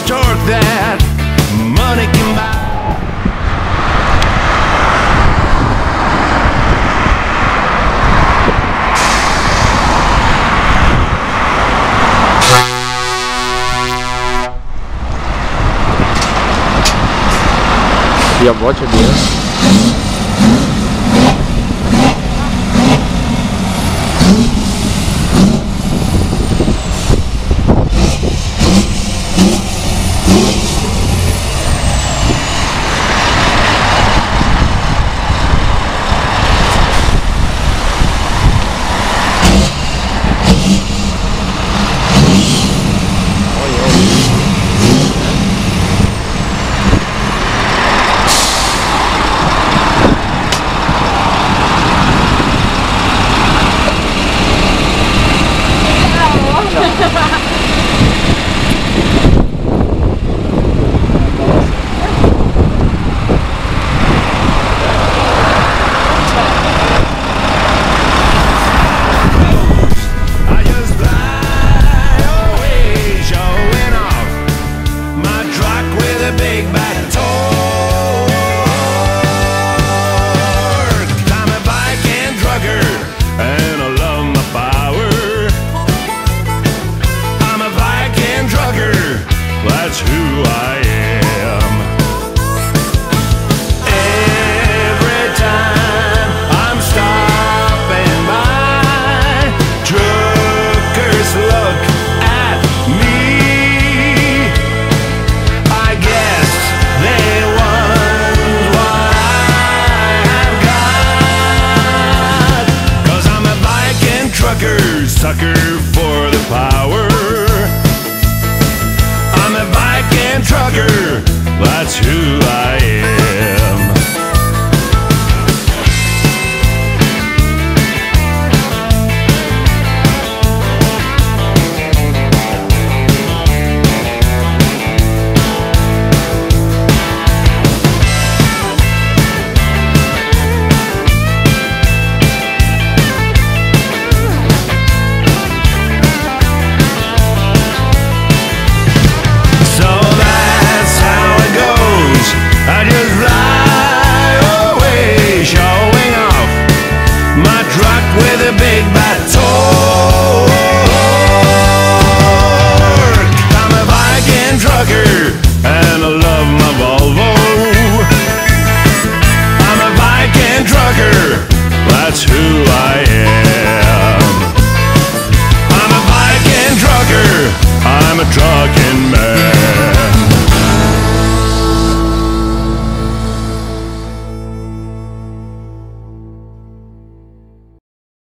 Torque that money can buy. Я бачу, That's who I am. Every time I'm stopping by, truckers look at me. I guess they wonder what I've got, 'cause I'm a bike and trucker, sucker for the power. I'm a bike and trucker, that's who I am.